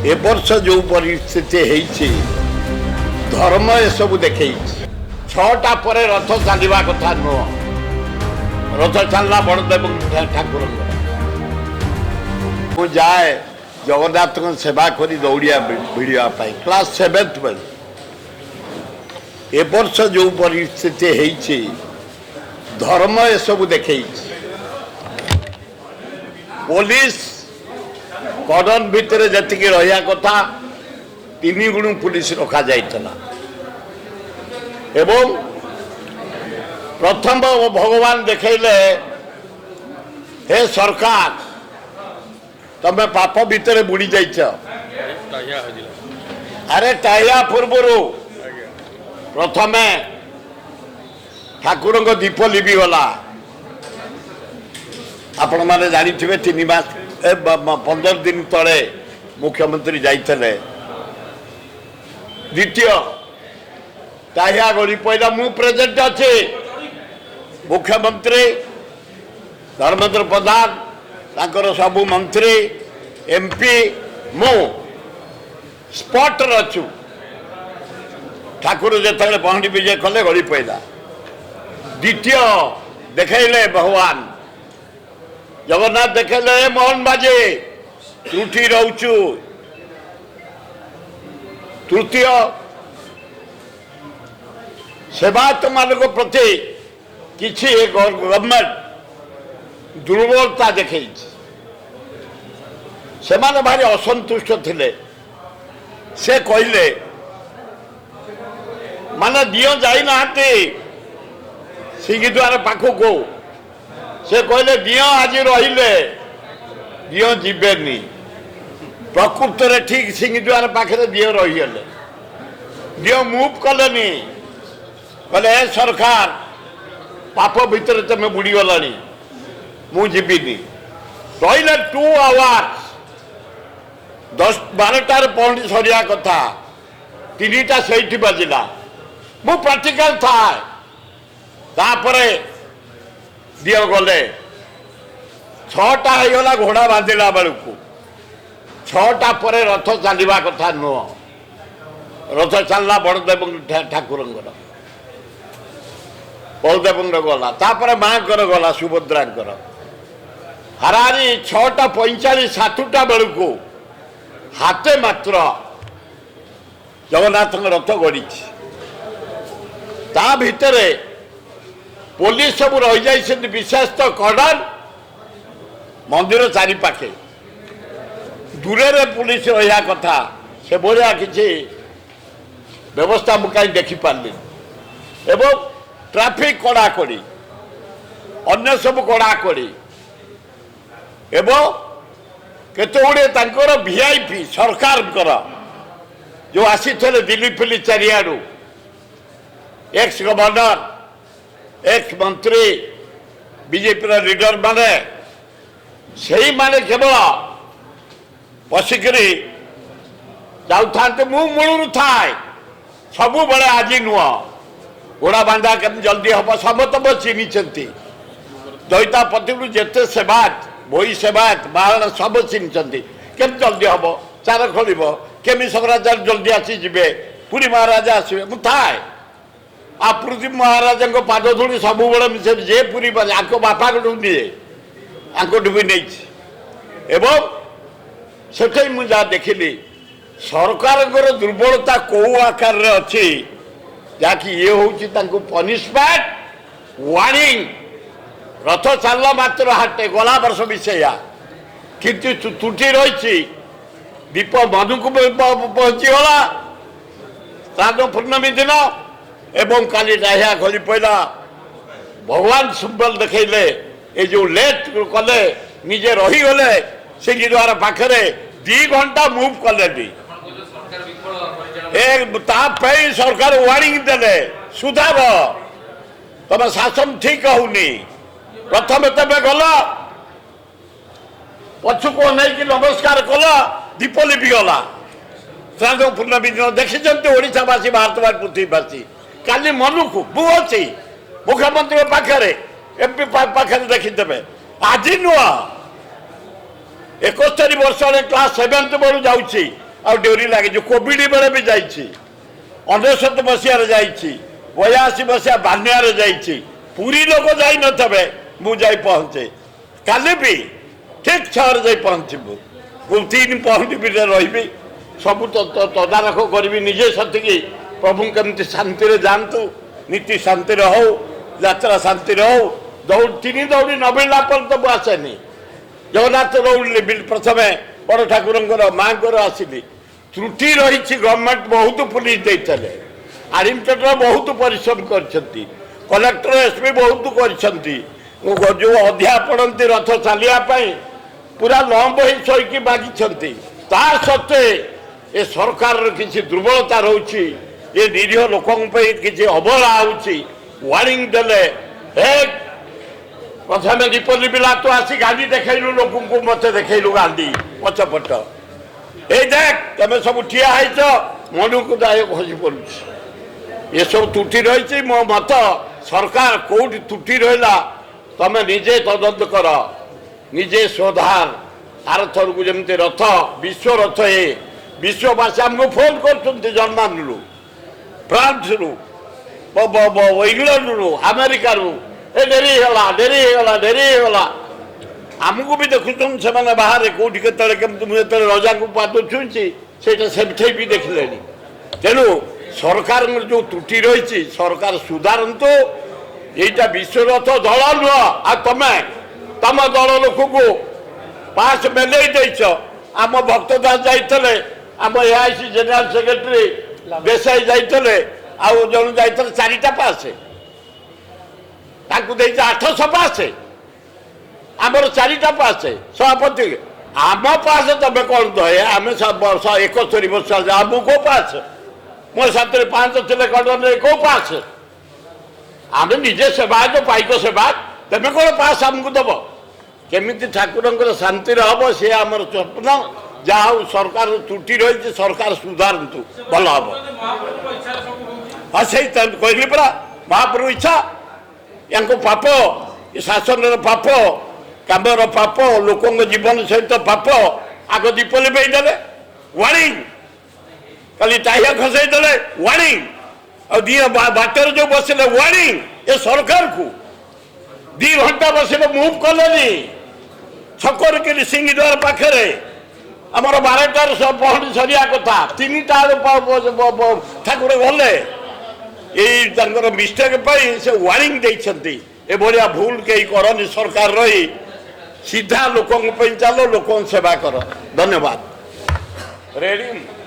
ए वर्ष जो परिस्थिति है धर्म ए सब देखे छटा पर रथ चलवा कथा नुह रथ चलना बड़देव ठाकुर जाए जगन्नाथ सेवा करी दौड़िया भिड़िया क्लास 7th में ए वर्ष जो परिस्थिति है धर्म ए सब देखे पुलिस कॉर्डन भितर जी रहा कथा 3 गुण पुलिस रखा जाइतना एवं प्रथम भगवान देखले हे सरकार तमे पाप भितर बुड़ी जाइछ अरे टाइया पूर्वर प्रथमे ठाकुर दीप लिपि गला आपण माने जानी थे 3 मास 15 दिन तले मुख्यमंत्री जाइए द्वितीय टाइया गली पहला मु प्रेजेंट अच्छे मुख्यमंत्री धर्मेंद्र प्रधान तांकर सबु मंत्री एमपी मु स्पॉट अच्छु ठाकुर जिते पहंडी विजय कले गली पहला द्वितीय देखले भगवान जगन्नाथ देखले मोहन बाजे त्रुटि रोचु तृतीय सेवायत मान प्रति किसी गवर्नमेंट दुर्बलता देखे से माने भारी असंतुष्ट थिले से कहले माने दियो जाई नाते सिंहद्वार पाखको से कहले दियो आज रहिले दियो जीवेनी प्रकृत रे ठीक सिंहद्वार पाखे दियो रहीगले दियो मूव कलेनी कहले सरकार पाप भितर तुम बुड़ी गलानी मु जीविनी रही 2 आवर्स 10-12 पहुंची सरिया कथा 3टा से बाजिला मु प्रैक्टिकल था तापरे दियो गले 6टा होगा घोड़ा बांधिला बेलू 6टा पर रथ चलवा कथा नुह रथ चलना बड़देव ठाकुर बलदेव गला तापर माँकर गला सुभद्रांकर हारारी 6:45-7टा बेलू हाथे मात्र जगन्नाथ रथ गड़ी ता भितर पुलिस सब रही जाइए विशेष तो कॉर्डन मंदिर चारिपाखे दूरे पुलिस रहा कथा से भाया किसी व्यवस्था मुझे देखी पार्ली एवं ट्रैफिक कड़ाकड़ी अन्य सब कड़ाकड़ी एवं केते गुड़े वीआईपी सरकार जो आसी दिल्ली फिल्ली चारियाड़ू एक्स गवर्नर एक्स मंत्री बीजेपी लीडर माने सही माने केवल बसिकी जाऊे मूलू थाए सबु बड़े आज नुह घोड़ा बांधा केम जल्दी हम समस्त चिन्ह दईतापति जिते सेवायत भई सेवायत महाराणा सब चिन्ह केम जल्दी हम चार खोल केमी शंकराचार्य जल्दी आसीजे पुरी महाराजा आसवे मु थाए आ पृथ्वी महाराजा पाद धूली सब बड़े जे पुरी बापा को निए आंको भी नहीं एवं से मुझे देखिली सरकार दुर्बलता कौ आकार अच्छी जहाँकि ये हूँ पनिशमेंट वार्निंग रथ चल मात्र हाटे गला वर्ष विषया किंतु त्रुटि रही दीप मनु को पहुँचीगला श्राद्ध पूर्णमी दिन एवं काली डाहिया खोली पड़ा भगवान सिंबल देखले ये जो लेट कले निजे रहीगले सिंहद्वार पाखे 2 घंटा मुव कले सरकार वार्निंग देले सुधार तुम शासन ठीक होनी प्रथम तुम गल पछुको नहीं नमस्कार कल दीप लिपि गला श्राद्ध पूर्णमी दिन देखी ओडावासी भारतवासी पृथ्वीवासी काली मनु को बु अच्छी मुख्यमंत्री पाखे एमपी पाखे देखीदे आज नुह 71 वर्ष क्लास 7th बेलू जाऊँगी ଆଉ ଡୋରି ଲାଗିଛି। କୋଭିଡ ବେଳେ ବି ଯାଇଛି, 99 ମସିହାରେ ଯାଇଛି, 82 ମସିହା ବାନ୍ୟାରେ ଯାଇଛି। ପୁରୀ ଲୋକ ଯାଇନଥିବେ, ମୁଁ ଯାଇ ପହଞ୍ଚେ। କାଲି ବି ଠିକ 6ରେ ଯାଇ ପହଞ୍ଚିବୁ। ମୁଁ 3 ରହିବି, ସବୁ ତଦାରଖ କରିବି ନିଜେ ସତିକି। ପ୍ରଭୁ କେମିତି ଶାନ୍ତିରେ ଯାଆନ୍ତୁ, ନୀତି ଶାନ୍ତିରେ ହଉ, ଯାତ୍ରା ଶାନ୍ତିରେ ହଉ। ତିନି ଦୌଡ଼ି ନବିଳିଲା ପର୍ଯ୍ୟନ୍ତ ମୁଁ ଆସେନି। ଜଗନ୍ନାଥ ଦୌଡ଼ିଲି ପ୍ରଥମେ ବଡ଼ ଠାକୁରଙ୍କର ମାଙ୍କର ଆସିଲି। ତ୍ରୁଟି ରହିଛି, ଗଭର୍ଣ୍ଣମେଣ୍ଟ ବହୁତ ପୁଲିସ ଦେଇଥିଲେ, ଆଡମିନିଷ୍ଟ୍ରେଟର ବହୁତ ପରିଶ୍ରମ କରିଛନ୍ତି, କଲେକ୍ଟର ଏସ୍ପି ବହୁତ କରିଛନ୍ତି। ଯେଉଁ ଅଧିଆ ପଡ଼ନ୍ତି ରଥ ଚାଲିବା ପାଇଁ ପୁରା ଲମ୍ବ ହେଇ ଶୋଇକି ମାଗିଛନ୍ତି। ତା ସତ୍ତ୍ୱେ ଏ ସରକାରର କିଛି ଦୁର୍ବଳତା ରହୁଛି, ଏ ନିରୀହ ଲୋକଙ୍କ ପାଇଁ କିଛି ଅବହେଳା ହେଉଛି। ୱାର୍ଣ୍ଣିଂ ଦେଲେ, ପ୍ରଥମେ ଦୀପଲି ପିଲା ତୁ ଆସି ଗାଣ୍ଡି ଦେଖେଇଲୁ ଲୋକଙ୍କୁ, ମତେ ଦେଖେଇଲୁ ଗାଣ୍ଡି ପଛପଟ। ଏଇ ଦେଖ ତମେ ସବୁ ଠିଆ ହେଇଛ, ମନକୁ ଦାୟ ଖସି ପଡୁଛି। ଏସବୁ ତ୍ରୁଟି ରହିଛି। ମୋ ମତ, ସରକାର କୋଉଠି ତ୍ରୁଟି ରହିଲା ତମେ ନିଜେ ତଦନ୍ତ କର, ନିଜେ ସୁଧାର। ଆରଥରକୁ ଯେମିତି ରଥ ବିଶ୍ୱ ରଥ ବିଶ୍ୱବାସୀ ଆମକୁ ଫୋନ କରୁଛନ୍ତି, ଜର୍ମାନରୁ, ଫ୍ରାନ୍ସରୁ, ଇଂଲଣ୍ଡରୁ, ଆମେରିକାରୁ। ଡେରି ହେଇଗଲା। ଆମକୁ ବି ଦେଖୁଛନ୍ତି ସେମାନେ ବାହାରେ କୋଉଠି କେତେବେଳେ କେମିତି। ମୁଁ ଯେତେବେଳେ ରଜାଙ୍କୁ ପାଦ ଛୁଇଁଛି ସେଇଟା ସେଠି ବି ଦେଖିଲେଣି। ତେଣୁ ସରକାରଙ୍କର ଯେଉଁ ତ୍ରୁଟି ରହିଛି ସରକାର ସୁଧାରନ୍ତୁ। এইটা বিশ্বরথ দল নুহ, আর তম দল লোকକୁ পাস মেলেই ଦେଇଛ। ଆମ ଭକ୍ତ ଦାସ ଯାଇଥିଲେ, ଆମ ଏଆଇସି ଜେନେରାଲ ସେକ୍ରେଟାରୀ ଦେଶାଇ ଯାଇଥିଲେ, ଆଉ ଜଣେ ଯାଇଥିଲେ 4ଟା ପାସ, ତାଙ୍କୁ ଦେଇଛ 800 ପାସ। ଆମର 4ଟା ପାସ ସଭାପତି। ଆମ ପାସ ତମେ କ'ଣ ଦଏ? ଆମେ 71 ବର୍ଷ ଆମକୁ କୋଉ ପାସ? ମୋ ସାଥିରେ 5 ଥିଲେ କଣ୍ଡନରେ କୋଉ ପାସ? ଆମେ ନିଜେ ସେବାୟତ, ପାଇକ ସେବାୟତ, ତମେ କ'ଣ ପାସ୍ ଆମକୁ ଦେବ? କେମିତି ଠାକୁରଙ୍କର ଶାନ୍ତିରେ ହବ ସେ ଆମର ସ୍ୱପ୍ନ। ଯାହା ହଉ ସରକାର ତ୍ରୁଟି ରହିଛି, ସରକାର ସୁଧାରନ୍ତୁ, ଭଲ ହବ। ହଁ ସେଇ କହିଲି ପରା, ମହାପ୍ରଭୁ ଇଚ୍ଛା। ୟାଙ୍କ ପାପ, ଶାସନର ପାପ, କାମର ପାପ, ଲୋକଙ୍କ ଜୀବନ ସହିତ ପାପ। ଆଗ ଦୀପ ଲିଭେଇ ଦେଲେ, ୱାର୍ଣ୍ଣିଂ। କାଲି ଟାହିଆ ଖସେଇ ଦେଲେ, ୱାର୍ଣ୍ଣିଂ। ଆଉ ବାଟରେ ଯୋଉ ବସିଲେ, ୱାର୍ଣ୍ଣିଂ। ଏ ସରକାରକୁ 2 ଘଣ୍ଟା ବସିଲେ ମୁଭ କଲେନି। ଛକରେ କି ସିଂହଦ୍ୱାର ପାଖରେ ଆମର 12ଟାରେ ପହଣ୍ଡି ସରିବା କଥା, 3ଟା ଠାକୁର ଗଲେ। ଏଇ ତାଙ୍କର ମିଷ୍ଟେକ୍ ପାଇଁ ସେ ୱାର୍ଣ୍ଣିଂ ଦେଇଛନ୍ତି। ଏଭଳିଆ ଭୁଲ କେହି କରନି। ସରକାର ରହି ସିଧା ଲୋକଙ୍କ ପାଇଁ ଚାଲ, ଲୋକଙ୍କ ସେବା କର। ଧନ୍ୟବାଦ। ରେଡି।